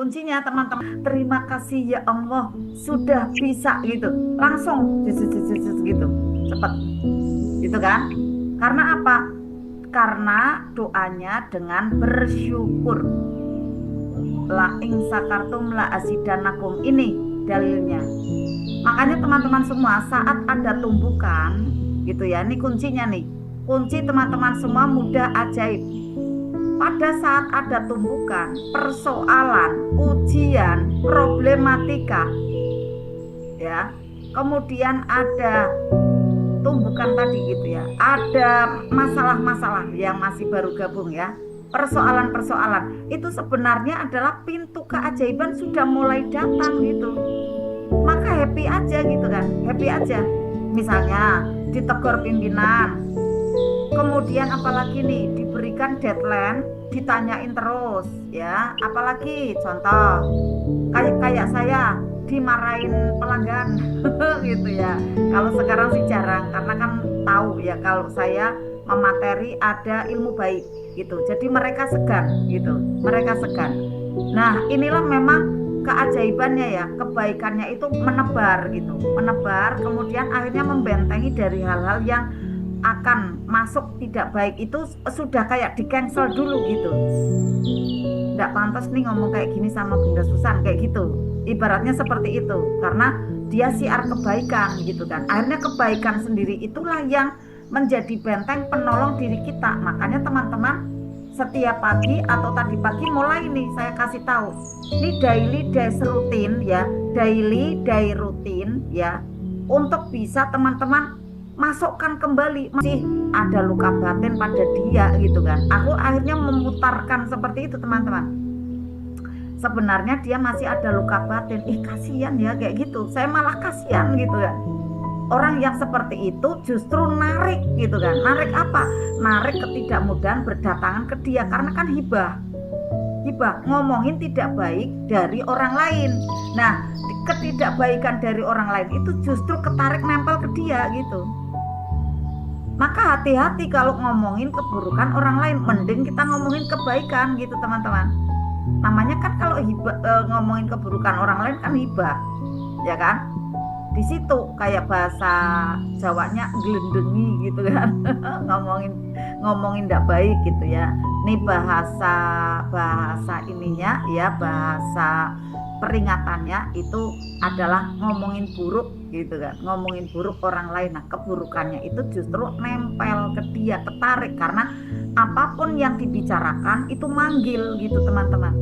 kuncinya teman-teman, terima kasih ya Allah sudah bisa gitu, langsung gitu, cepet gitu kan. Karena apa? Karena doanya dengan bersyukur. La ing sakartum la asidanakum, ini dalilnya. Makanya teman-teman semua, saat ada tumbukan gitu ya, ini kuncinya nih. Kunci teman-teman semua mudah ajaib. Pada saat ada tumbukan, persoalan, ujian, problematika, ya, kemudian ada tumbukan tadi gitu ya, ada masalah-masalah yang masih baru gabung ya, persoalan-persoalan, itu sebenarnya adalah pintu keajaiban sudah mulai datang gitu. Maka happy aja gitu kan, happy aja. Misalnya ditegur pimpinan, kemudian apalagi nih diberikan deadline, ditanyain terus ya, apalagi contoh kayak saya dimarahin pelanggan gitu ya. Kalau sekarang sih jarang, karena kan tahu ya kalau saya memateri ada ilmu baik gitu, jadi mereka segan gitu, mereka segan. Nah inilah memang keajaibannya ya, kebaikannya itu menebar gitu, menebar, kemudian akhirnya membentengi dari hal-hal yang akan masuk tidak baik, itu sudah kayak di cancel dulu gitu. Nggak pantas nih ngomong kayak gini sama Bunda Susan kayak gitu, ibaratnya seperti itu, karena dia siar kebaikan gitu kan. Akhirnya kebaikan sendiri itulah yang menjadi benteng penolong diri kita. Makanya teman-teman, setiap pagi atau tadi pagi mulai nih saya kasih tahu, ini daily days rutin ya, daily day rutin ya, untuk bisa teman-teman masukkan kembali, masih ada luka batin pada dia gitu kan. Aku akhirnya memutarkan seperti itu teman-teman, sebenarnya dia masih ada luka batin, kasihan ya kayak gitu, saya malah kasihan gitu kan. Orang yang seperti itu justru narik gitu kan. Narik apa? Narik ketidakmudahan berdatangan ke dia, karena kan hibah ngomongin tidak baik dari orang lain. Nah ketidakbaikan dari orang lain itu justru ketarik nempel ke dia gitu. Maka hati-hati kalau ngomongin keburukan orang lain, mending kita ngomongin kebaikan gitu teman-teman. Namanya kan kalau ngomongin keburukan orang lain kan hibah, ya kan? Di situ kayak bahasa Jawanya gelendengi gitu kan. ngomongin tidak baik gitu ya. Ini bahasa ininya ya, bahasa peringatannya itu adalah ngomongin buruk gitu kan, ngomongin buruk orang lain. Nah keburukannya itu justru nempel ke dia, ketarik, karena apapun yang dibicarakan itu manggil gitu teman-teman.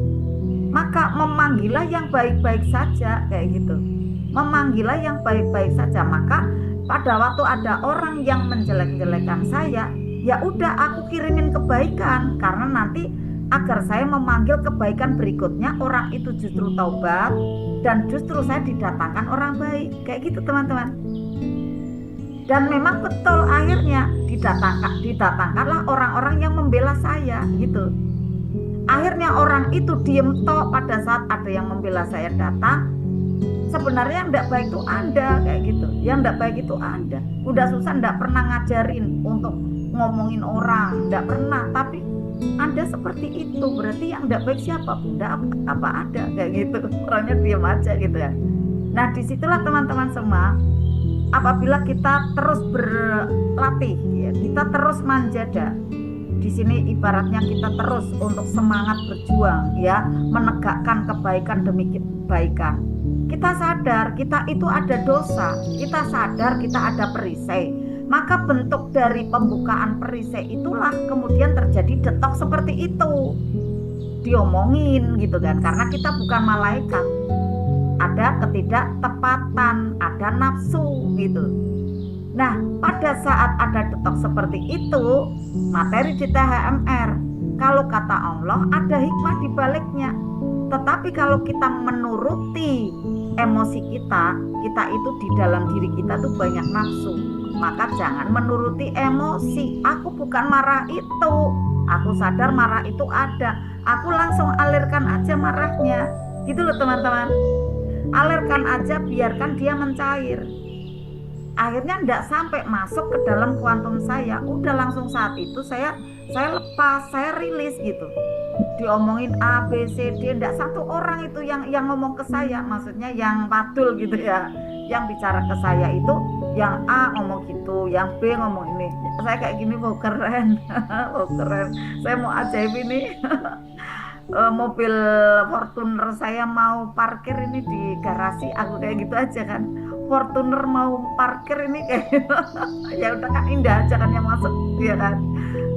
Maka memanggillah yang baik-baik saja kayak gitu, memanggillah yang baik-baik saja. Maka pada waktu ada orang yang menjelek-jelekan saya, ya udah aku kirimin kebaikan, karena nanti agar saya memanggil kebaikan berikutnya, orang itu justru taubat dan justru saya didatangkan orang baik kayak gitu teman-teman. Dan memang betul akhirnya didatangkanlah orang-orang yang membela saya gitu. Akhirnya orang itu diem toh pada saat ada yang membela saya datang. Sebenarnya yang tidak baik itu Anda kayak gitu, yang tidak baik itu Anda. Udah susah tidak pernah ngajarin untuk ngomongin orang, tidak pernah, tapi Anda seperti itu, berarti yang tidak baik siapa? Bunda apa ada kayak gitu, orangnya diam aja gitu ya. Nah disitulah teman-teman semua, apabila kita terus berlatih ya, kita terus manjada. Di sini ibaratnya kita terus untuk semangat berjuang ya, menegakkan kebaikan demi kebaikan. Kita sadar kita itu ada dosa, kita sadar kita ada perisai. Maka bentuk dari pembukaan perisai itulah kemudian terjadi detok seperti itu, diomongin gitu kan, karena kita bukan malaikat. Ada ketidaktepatan, ada nafsu gitu. Nah pada saat ada detok seperti itu, materi di THMR, kalau kata Allah ada hikmah di baliknya. Tetapi kalau kita menuruti emosi kita itu di dalam diri kita tuh banyak nafsu, maka jangan menuruti emosi. Aku bukan marah itu, aku sadar marah itu ada, aku langsung alirkan aja marahnya gitu loh teman-teman. Alirkan aja, biarkan dia mencair. Akhirnya tidak sampai masuk ke dalam kuantum saya, udah langsung saat itu saya lepas, saya rilis gitu. diomongin A, B, C, D, enggak satu orang itu yang ngomong ke saya, maksudnya yang padul gitu ya, yang bicara ke saya itu yang A ngomong gitu, yang B ngomong ini. Saya kayak gini, wow keren, wow keren. Saya mau ajaib ini. Mobil Fortuner saya mau parkir ini di garasi, aku kayak gitu aja kan. Fortuner mau parkir ini kayak gitu. Ya udah kan indah aja kan yang masuk, ya kan.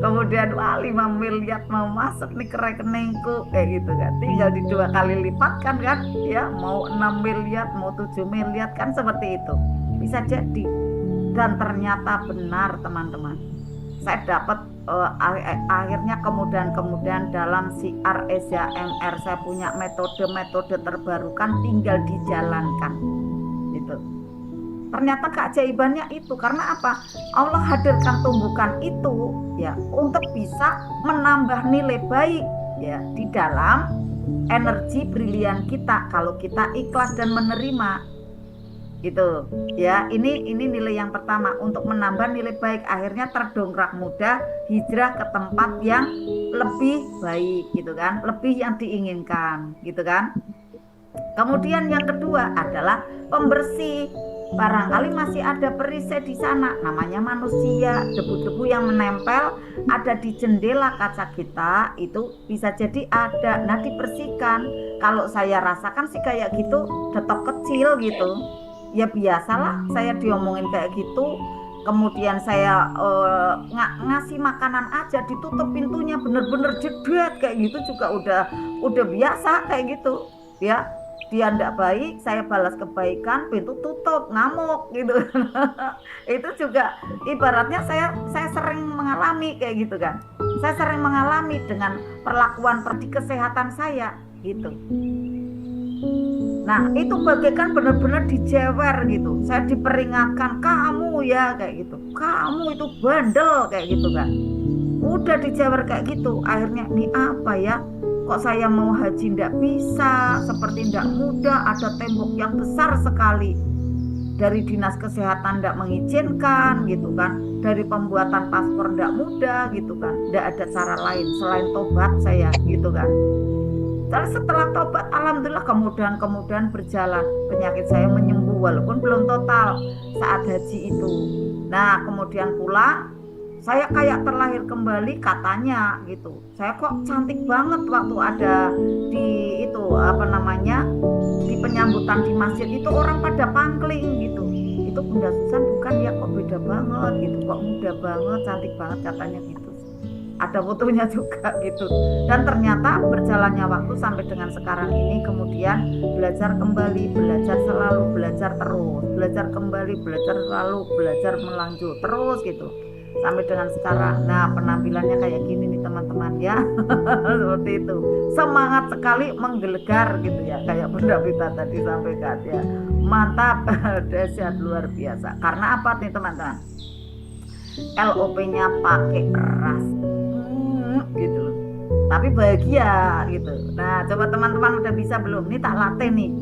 Kemudian wah 5 miliar mau masuk nih ke rekeningku kayak gitu kan. Tinggal di 2 kali lipat kan, ya mau 6 miliar mau 7 miliar kan, seperti itu bisa jadi. Dan ternyata benar teman-teman, saya dapat akhirnya kemudian dalam siar Eza MR saya punya metode terbarukan, tinggal dijalankan gitu. Ternyata keajaibannya itu karena apa? Allah hadirkan tumbukan itu ya untuk bisa menambah nilai baik ya di dalam energi brilian kita kalau kita ikhlas dan menerima gitu ya. Ini nilai yang pertama untuk menambah nilai baik, akhirnya terdongkrak mudah hijrah ke tempat yang lebih baik gitu kan, lebih yang diinginkan gitu kan. Kemudian yang kedua adalah pembersih. Barangkali masih ada perisai di sana, namanya manusia, debu-debu yang menempel ada di jendela kaca kita itu bisa jadi ada. Nah dibersihkan. Kalau saya rasakan sih kayak gitu, detok kecil gitu. Ya biasalah saya diomongin kayak gitu, kemudian saya ngasih makanan aja ditutup pintunya bener-bener jedet kayak gitu juga udah biasa kayak gitu ya. Dia ndak baik, saya balas kebaikan, pintu tutup, ngamuk gitu. Itu juga ibaratnya saya sering mengalami kayak gitu kan. Saya sering mengalami dengan perlakuan di kesehatan saya gitu. Nah itu bagaikan benar-benar dijewer gitu. Saya diperingatkan, kamu ya kayak gitu, kamu itu bandel kayak gitu kan. Udah dijewer kayak gitu, akhirnya ini apa ya, kok saya mau haji ndak bisa, seperti ndak mudah, ada tembok yang besar sekali, dari dinas kesehatan ndak mengizinkan gitu kan, dari pembuatan paspor ndak mudah gitu kan, ndak ada cara lain selain tobat saya gitu kan. Tapi setelah tobat alhamdulillah kemudian berjalan, penyakit saya menyembuh walaupun belum total saat haji itu. Nah kemudian pulang saya kayak terlahir kembali katanya gitu. Saya kok cantik banget waktu ada di itu apa namanya, di penyambutan di masjid itu orang pada pangkling gitu. Itu Bunda Susan bukan ya, kok beda banget gitu, kok muda banget, cantik banget katanya gitu. Ada fotonya juga gitu. Dan ternyata berjalannya waktu sampai dengan sekarang ini, kemudian belajar kembali, belajar selalu, belajar terus, belajar kembali, belajar selalu, belajar melanjut terus gitu sampai dengan sekarang. Nah penampilannya kayak gini nih teman-teman ya. Seperti itu, semangat sekali, menggelegar gitu ya, kayak Bunda Vita tadi sampaikan ya. Mantap. Dahsyat, luar biasa. Karena apa nih teman-teman, LOP-nya pakai ras gitu, tapi bahagia gitu. Nah coba teman-teman udah bisa belum? Nih tak latih nih.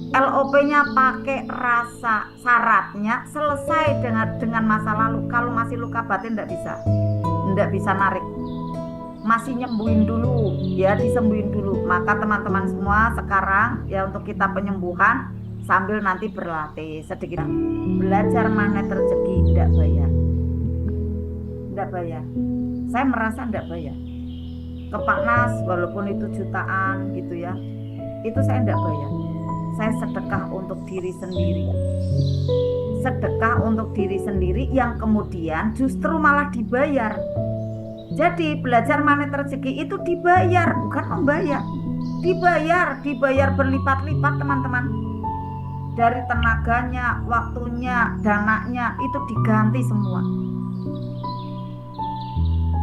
LOP-nya pakai rasa, syaratnya selesai dengan masa lalu. Kalau masih luka batin nggak bisa narik, masih nyembuhin dulu ya, disembuhin dulu. Maka teman-teman semua sekarang ya untuk kita penyembuhan sambil nanti berlatih sedikit, belajar magnet rezeki nggak bayar. Saya merasa nggak bayar ke Pak Nas walaupun itu jutaan gitu ya, itu saya nggak bayar. Saya sedekah untuk diri sendiri yang kemudian justru malah dibayar. Jadi belajar magnet rezeki itu dibayar, bukan membayar. Dibayar berlipat-lipat teman-teman. Dari tenaganya, waktunya, dananya itu diganti semua.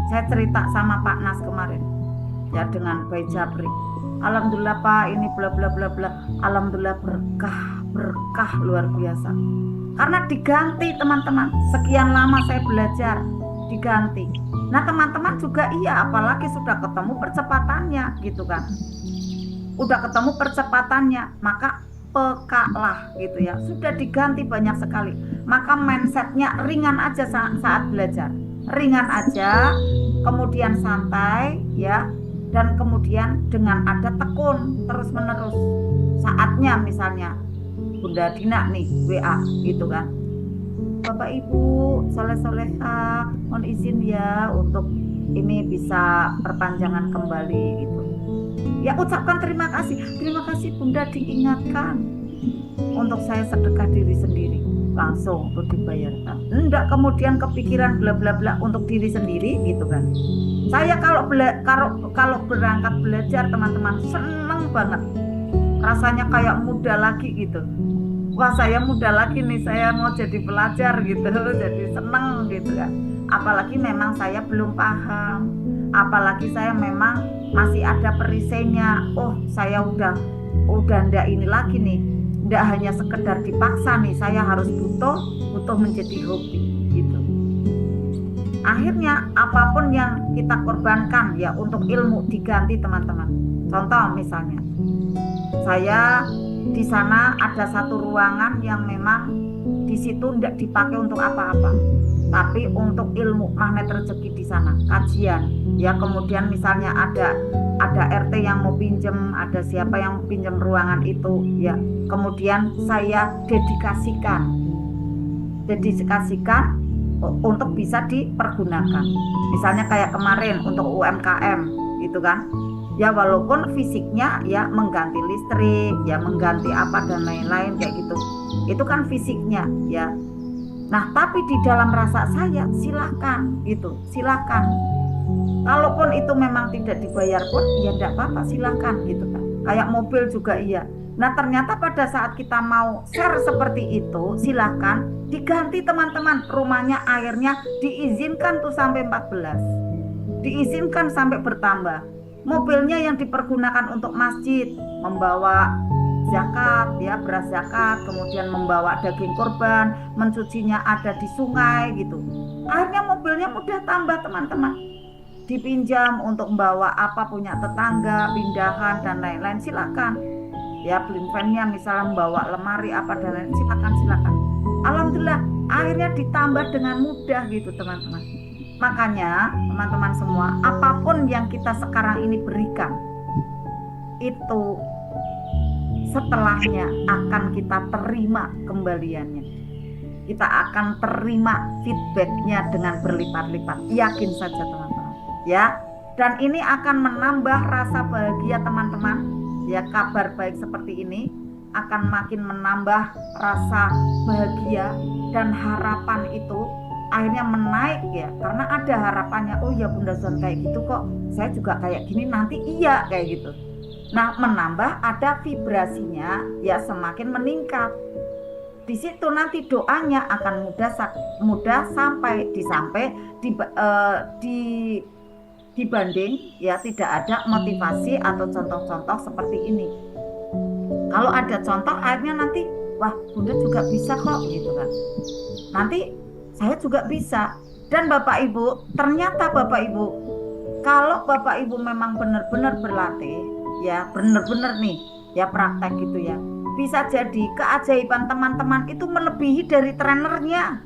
Saya cerita sama Pak Nas kemarin ya, dengan Bayi Jabri, alhamdulillah Pak ini bla bla bla bla, alhamdulillah berkah luar biasa. Karena diganti teman-teman, sekian lama saya belajar diganti. Nah teman-teman juga iya, apalagi sudah ketemu percepatannya gitu kan, udah ketemu percepatannya, maka pekalah gitu ya, sudah diganti banyak sekali. Maka mindsetnya ringan aja saat belajar, ringan aja, kemudian santai ya, dan kemudian dengan ada tekun terus menerus. Saatnya misalnya Bunda Dina nih WA gitu kan, Bapak Ibu soleh-soleha mohon izin ya untuk ini bisa perpanjangan kembali gitu. Ya ucapkan terima kasih Bunda diingatkan untuk saya sedekah diri sendiri, langsung untuk dibayarkan. Enggak kemudian kepikiran bla bla bla untuk diri sendiri gitu kan. Saya kalau berangkat belajar teman-teman seneng banget, rasanya kayak muda lagi gitu. Wah saya muda lagi nih, saya mau jadi pelajar gitu, jadi seneng gitu kan. Apalagi memang saya belum paham, apalagi saya memang masih ada perisainya. Oh saya udah ndak ini lagi nih, ndak hanya sekedar dipaksa nih, saya harus butuh menjadi hobi gitu. Akhirnya apapun yang kita korbankan ya untuk ilmu diganti teman-teman. Contoh misalnya, saya di sana ada satu ruangan yang memang di situ tidak dipakai untuk apa-apa, tapi untuk ilmu magnet rezeki di sana, kajian. Ya kemudian misalnya ada RT yang mau pinjem, ada siapa yang mau pinjem ruangan itu, ya kemudian saya dedikasikan untuk bisa dipergunakan. Misalnya kayak kemarin untuk UMKM gitu kan. Ya walaupun fisiknya ya mengganti listrik, ya mengganti apa dan lain-lain kayak gitu. Itu kan fisiknya ya. Nah, tapi di dalam rasa saya silakan gitu, silakan. Kalaupun itu memang tidak dibayar pun ya enggak apa-apa, silakan gitu kan. Kayak mobil juga iya. Nah, ternyata pada saat kita mau share seperti itu, silakan diganti teman-teman. Rumahnya airnya diizinkan tuh sampai 14. Diizinkan sampai bertambah. Mobilnya yang dipergunakan untuk masjid, membawa zakat, ya beras zakat, kemudian membawa daging korban, mencucinya ada di sungai gitu. Akhirnya mobilnya mudah tambah teman-teman. Dipinjam untuk membawa apa punya tetangga, pindahan dan lain-lain silakan. Ya beli vannya misalnya membawa lemari apa dan lain, silakan. Alhamdulillah akhirnya ditambah dengan mudah gitu teman-teman. Makanya teman-teman semua, apapun yang kita sekarang ini berikan, itu setelahnya akan kita terima kembaliannya. Kita akan terima feedbacknya dengan berlipat-lipat. Yakin saja teman-teman. Ya, dan ini akan menambah rasa bahagia teman-teman. Ya, kabar baik seperti ini akan makin menambah rasa bahagia dan harapan itu akhirnya menaik ya, karena ada harapannya. Oh ya Bunda Zon kayak gitu kok, saya juga kayak gini nanti iya kayak gitu. Nah menambah ada vibrasinya ya, semakin meningkat. Di situ nanti doanya akan mudah sampai dibanding ya tidak ada motivasi atau contoh-contoh seperti ini. Kalau ada contoh akhirnya nanti wah Bunda juga bisa kok gitu kan. Nanti saya juga bisa. Dan Bapak Ibu, ternyata Bapak Ibu, kalau Bapak Ibu memang benar-benar berlatih ya, benar-benar nih ya praktek gitu ya, bisa jadi keajaiban teman-teman itu melebihi dari trenernya.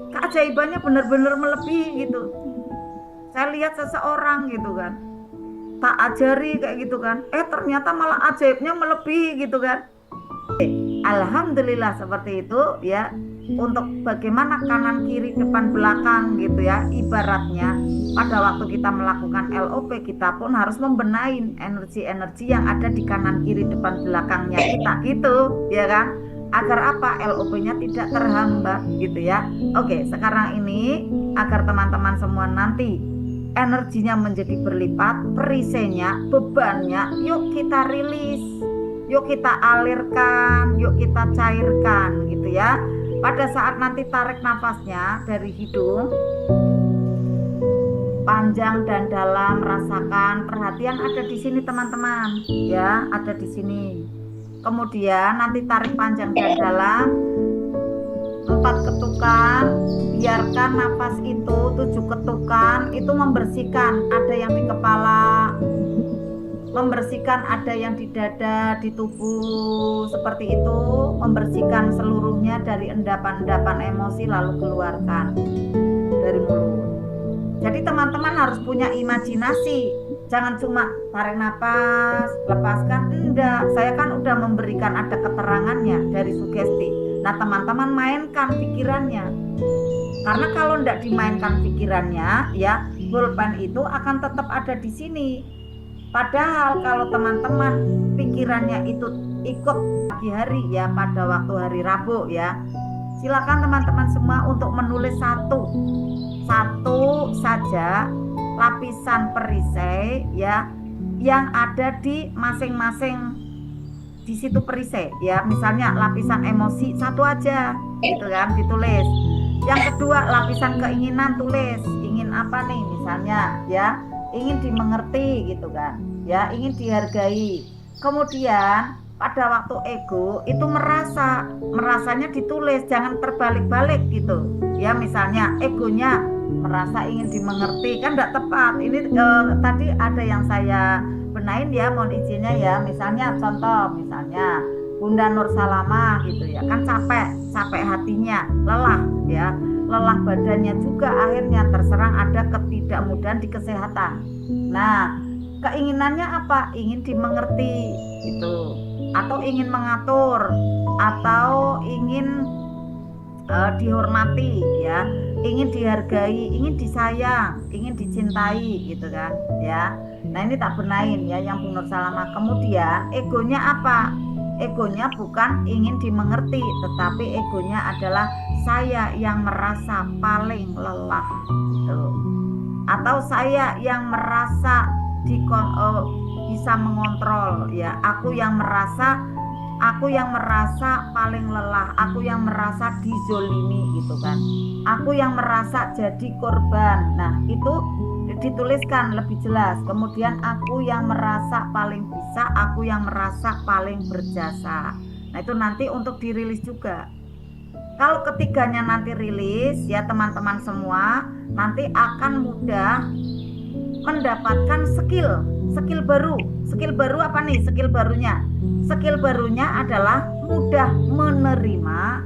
Keajaibannya benar-benar melebihi gitu. Saya lihat seseorang gitu kan, tak ajari kayak gitu kan, ternyata malah ajaibnya melebihi gitu kan. Alhamdulillah seperti itu ya. Untuk bagaimana kanan kiri depan belakang gitu ya, ibaratnya pada waktu kita melakukan LOP kita pun harus membenahi energi-energi yang ada di kanan kiri depan belakangnya kita gitu ya kan, agar apa, LOP-nya tidak terhambat gitu ya. Oke, sekarang ini agar teman-teman semua nanti energinya menjadi berlipat, perisainya, bebannya, yuk kita rilis, yuk kita alirkan, yuk kita cairkan gitu ya. Pada saat nanti tarik nafasnya dari hidung, panjang dan dalam, rasakan, perhatian ada di sini teman-teman, ya, ada di sini. Kemudian nanti tarik panjang dan dalam, 4 ketukan, biarkan nafas itu 7 ketukan, itu membersihkan, ada yang di kepala, membersihkan ada yang di dada, di tubuh, seperti itu, membersihkan seluruhnya dari endapan-endapan emosi lalu keluarkan dari mulut. Jadi teman-teman harus punya imajinasi. Jangan cuma tarik napas, lepaskan. Enggak, saya kan udah memberikan ada keterangannya dari sugesti. Nah, teman-teman mainkan pikirannya. Karena kalau enggak dimainkan pikirannya, ya, pulpen itu akan tetap ada di sini. Padahal kalau teman-teman pikirannya itu ikut pagi hari ya, pada waktu hari Rabu ya, silakan teman-teman semua untuk menulis satu saja lapisan perisai ya yang ada di masing-masing di situ perisai ya. Misalnya lapisan emosi satu aja gitu kan, ditulis. Yang kedua lapisan keinginan, tulis ingin apa nih misalnya ya, ingin dimengerti gitu kan ya, ingin dihargai. Kemudian pada waktu ego itu merasanya ditulis, jangan terbalik-balik gitu ya. Misalnya egonya merasa ingin dimengerti, kan tidak tepat ini. Tadi ada yang saya benahin ya, mohon izinnya ya. Misalnya contoh, misalnya Bunda Nur Salamah gitu ya, kan capek hatinya, lelah ya, lelah badannya juga, akhirnya terserang ada ketidakmudahan di kesehatan. Nah, keinginannya apa? Ingin dimengerti gitu, atau ingin mengatur, atau ingin dihormati ya, ingin dihargai, ingin disayang, ingin dicintai gitu kan ya. Nah, ini tak benahin ya yang Bu Nur Salamah. Kemudian egonya apa? Egonya bukan ingin dimengerti, tetapi egonya adalah saya yang merasa paling lelah gitu. Atau saya yang merasa bisa mengontrol ya, aku yang merasa paling lelah, aku yang merasa dizolimi gitu kan, aku yang merasa jadi korban. Nah, itu dituliskan lebih jelas. Kemudian aku yang merasa paling bisa, aku yang merasa paling berjasa. Nah, itu nanti untuk dirilis juga. Kalau ketiganya nanti rilis ya teman-teman semua, nanti akan mudah mendapatkan skill baru. Skill baru apa nih? Skill barunya adalah mudah menerima,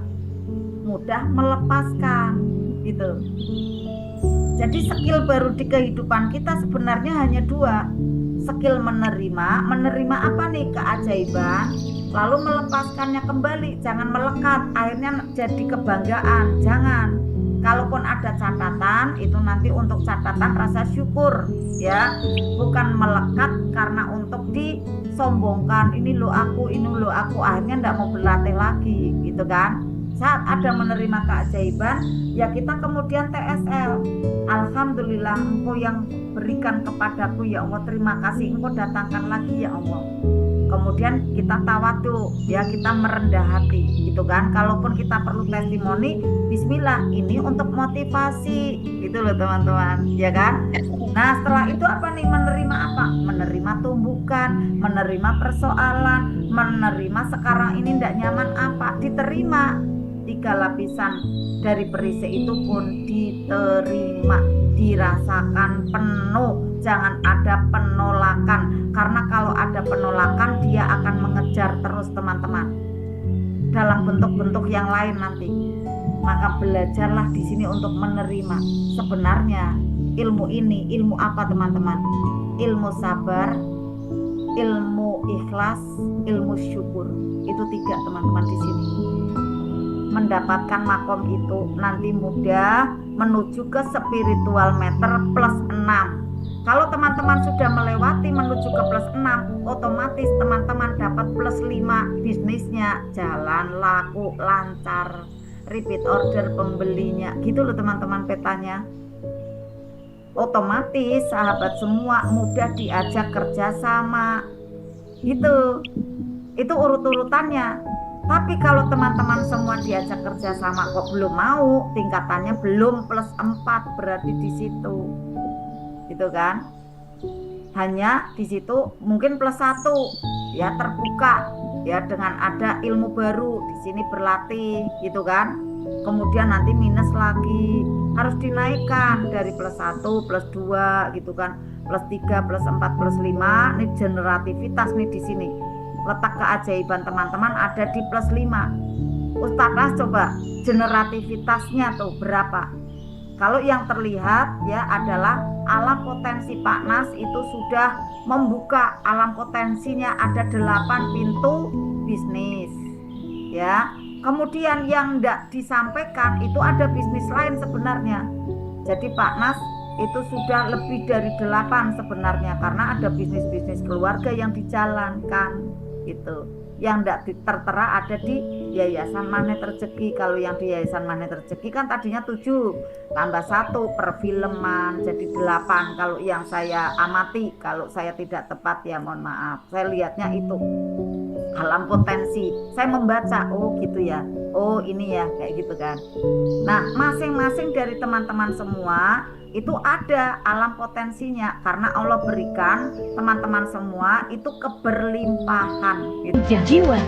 mudah melepaskan gitu. Jadi skill baru di kehidupan kita sebenarnya hanya dua. Skill menerima apa nih? Keajaiban, lalu melepaskannya kembali. Jangan melekat, akhirnya jadi kebanggaan. Jangan. Kalaupun ada catatan, itu nanti untuk catatan rasa syukur ya, bukan melekat karena untuk disombongkan. Ini lo aku, akhirnya enggak mau berlatih lagi gitu kan. Saat ada menerima keajaiban, ya kita kemudian TSL. Alhamdulillah, Engkau yang berikan kepadaku ya Allah, terima kasih, Engkau datangkan lagi ya Allah. Kemudian kita tawadu ya, kita merendah hati gitu kan. Kalaupun kita perlu testimoni, bismillah, ini untuk motivasi gitu loh teman-teman ya kan. Nah, setelah itu apa nih? Menerima apa? Menerima tumbukan, menerima persoalan, menerima sekarang ini tidak nyaman apa, diterima. 3 lapisan dari perisai itu pun diterima, dirasakan penuh. Jangan ada penolakan, karena kalau ada penolakan dia akan mengejar terus teman-teman dalam bentuk-bentuk yang lain nanti. Maka belajarlah di sini untuk menerima. Sebenarnya ilmu ini ilmu apa teman-teman? Ilmu sabar, ilmu ikhlas, ilmu syukur. Itu 3 teman-teman di sini. Mendapatkan makom itu nanti mudah menuju ke spiritual meter plus 6. Kalau teman-teman sudah melewati menuju ke plus 6, otomatis teman-teman dapat plus 5, bisnisnya jalan, laku, lancar, repeat order pembelinya gitu loh teman-teman petanya. Otomatis sahabat semua mudah diajak kerjasama gitu. Itu urut-urutannya. Tapi kalau teman-teman semua diajak kerjasama kok belum mau, tingkatannya belum plus 4, berarti di situ gitu kan. Hanya di situ mungkin plus 1 ya, terbuka ya dengan ada ilmu baru di sini berlatih gitu kan. Kemudian nanti minus lagi, harus dinaikkan dari plus 1 plus 2 gitu kan, plus 3 plus 4 plus 5. Ini generativitas nih di sini. Letak keajaiban teman-teman ada di plus 5. Ustadzah coba generativitasnya tuh berapa? Kalau yang terlihat ya adalah alam potensi Pak Nas itu sudah membuka alam potensinya, ada 8 pintu bisnis ya. Kemudian yang tidak disampaikan itu ada bisnis lain sebenarnya. Jadi Pak Nas itu sudah lebih dari 8 sebenarnya, karena ada bisnis-bisnis keluarga yang dijalankan gitu. Yang tidak tertera ada di Yayasan Magnet Rezeki. Kalau yang di Yayasan Magnet Rezeki kan tadinya 7 tambah 1 perfilman jadi 8. Kalau yang saya amati, kalau saya tidak tepat ya mohon maaf, saya lihatnya itu alam potensi. Saya membaca, oh gitu ya, oh ini ya, kayak gitu kan. Nah, masing-masing dari teman-teman semua itu ada alam potensinya, karena Allah berikan teman-teman semua itu keberlimpahan gitu. Jiwa